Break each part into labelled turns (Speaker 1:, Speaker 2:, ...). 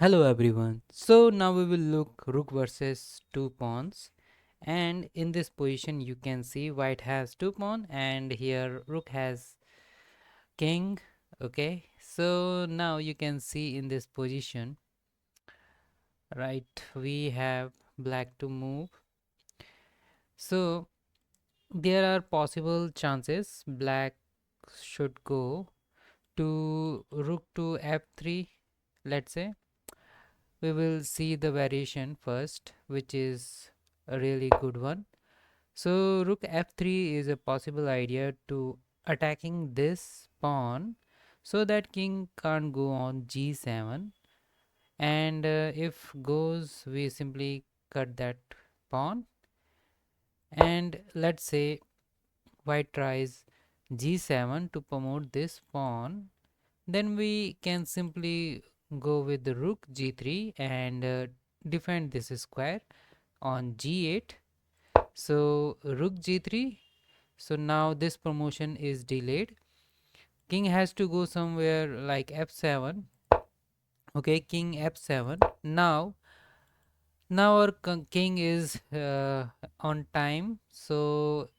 Speaker 1: Hello everyone. So now we will look rook versus two pawns, and in this position you can see white has two pawn and here rook has king. Okay, so now you can see in this position, right, we have black to move. So there are possible chances black should go to rook to f3. Let's say we will see the variation first, which is a really good one. So rook f3 is a possible idea to attacking this pawn so that king can't go on g7, and if goes we simply cut that pawn, and let's say white tries g7 to promote this pawn, then we can simply go with the rook g3 and defend this square on g8. So rook g3. So now this promotion is delayed. King has to go somewhere like f7. Okay, king f7. Now our king is on time, so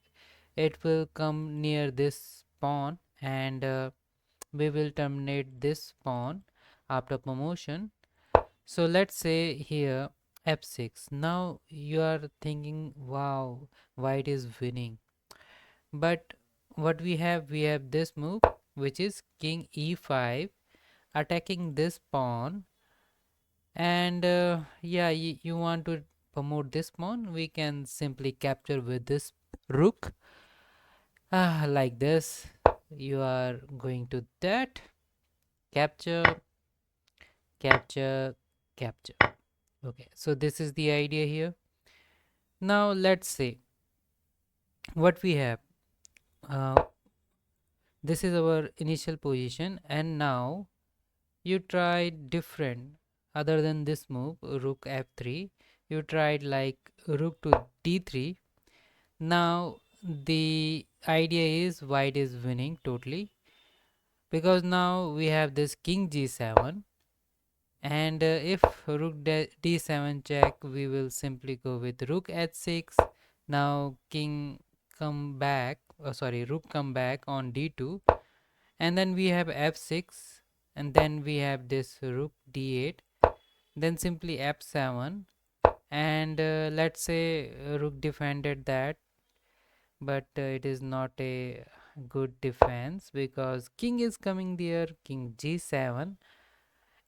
Speaker 1: it will come near this pawn, and we will terminate this pawn after promotion. So let's say here f6. Now you are thinking, wow, white is winning. But what we have this move, which is king e5, attacking this pawn, and yeah, you want to promote this pawn, we can simply capture with this rook, like this. You are going to that, capture, capture, capture. Okay, so this is the idea here. Now let's say what we have. uh, this is our initial position, and now you tried different other than this move, rook f3. You tried like rook to d3. Now the idea is white is winning totally, because now we have this king g7, and if rook d7 check, we will simply go with rook h6. Now king come back, sorry, rook come back on d2, and then we have f6, and then we have this rook d8, then simply f7, and let's say rook defended that, but it is not a good defense because king is coming there, king g7,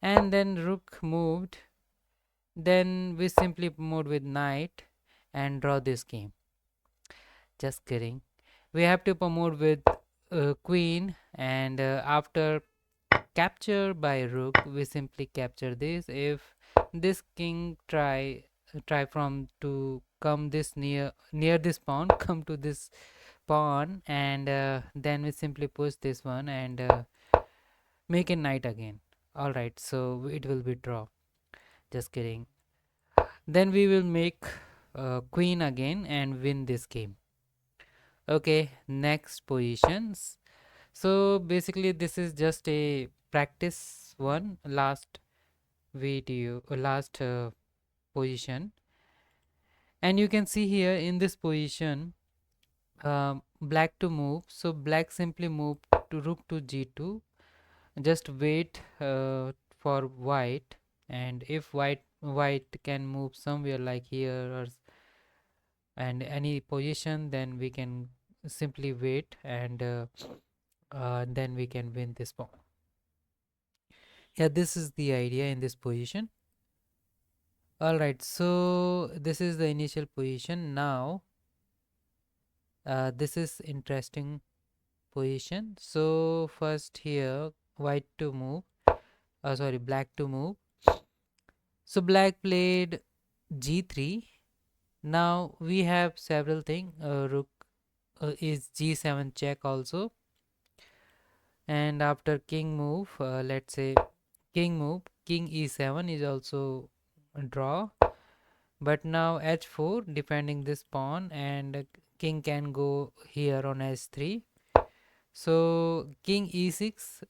Speaker 1: and then rook moved, then we simply promote with knight and draw this game. Just kidding, we have to promote with queen, and after capture by rook, we simply capture this. If this king try from to come this near this pawn, come to this pawn, and then we simply push this one and make a knight again. All right, so it will be draw. Just kidding. Then we will make queen again and win this game. Okay, next positions. So basically this is just a practice one, last video, last position, and you can see here in this position, black to move. So black simply move to rook to g2, just wait for white, and if white can move somewhere like here or and any position, then we can simply wait, and then we can win this pawn. Yeah, this is the idea in this position. All right, so this is the initial position. Now this is interesting position. So first here white to move, sorry, black to move. So black played g3. Now we have several things. Rook is g7 check also, and after king move, let's say king move, king e7 is also a draw. But now h4 defending this pawn, and king can go here on h3. So king e6,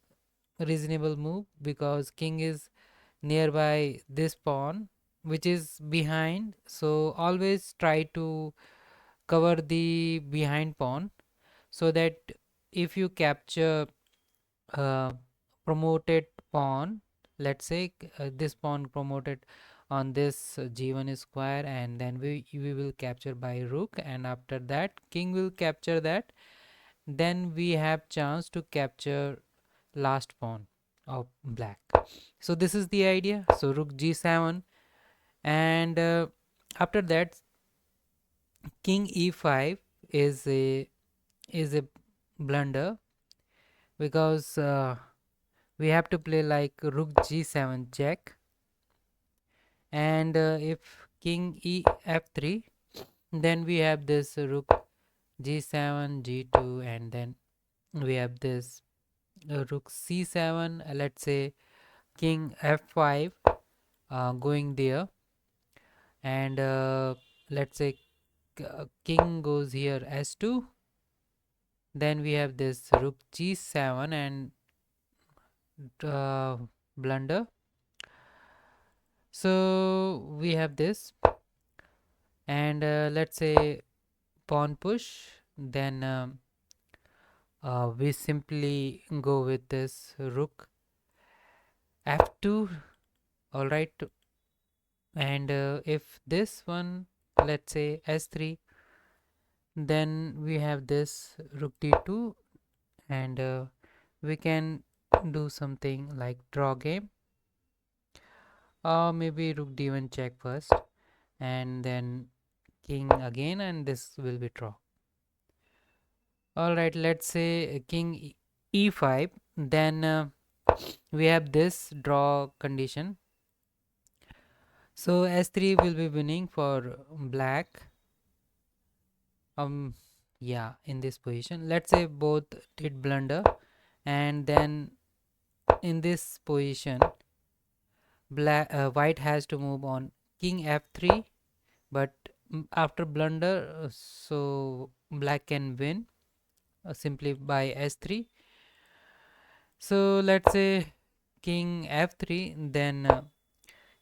Speaker 1: reasonable move because king is nearby this pawn which is behind, so always try to cover the behind pawn, so that if you capture uh, promoted pawn, let's say this pawn promoted on this g1 square, and then we will capture by rook, and after that king will capture that, then we have chance to capture last pawn of black. So this is the idea. So rook g7, and after that king e5 is a blunder, because we have to play like rook g7 check, and if king e f3, then we have this rook g7 g2, and then we have this rook c7, let's say king f5 going there, and let's say king goes here s2, then we have this rook g7 and blunder. So we have this, and let's say pawn push, then we simply go with this rook f2, all right, and if this one, let's say s3, then we have this rook d2, and we can do something like draw game, or maybe rook d1 check first, and then king again, and this will be draw. All right, let's say king e5, then we have this draw condition, so s3 will be winning for black. Yeah, in this position, let's say both did blunder, and then in this position black white has to move on king f3, but after blunder, so black can win simply by s3. So let's say king f3, then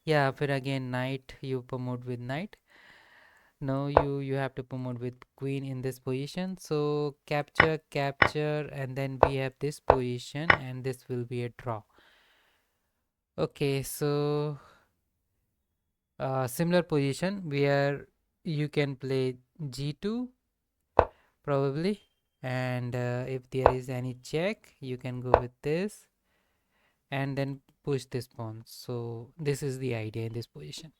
Speaker 1: yeah, after again knight, you promote with knight. No, you have to promote with queen in this position, so capture capture, and then we have this position, and this will be a draw. Okay, so similar position where you can play g2 probably, and if there is any check, you can go with this and then push this pawn. So this is the idea in this position.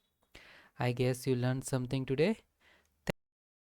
Speaker 1: I guess you learned something today.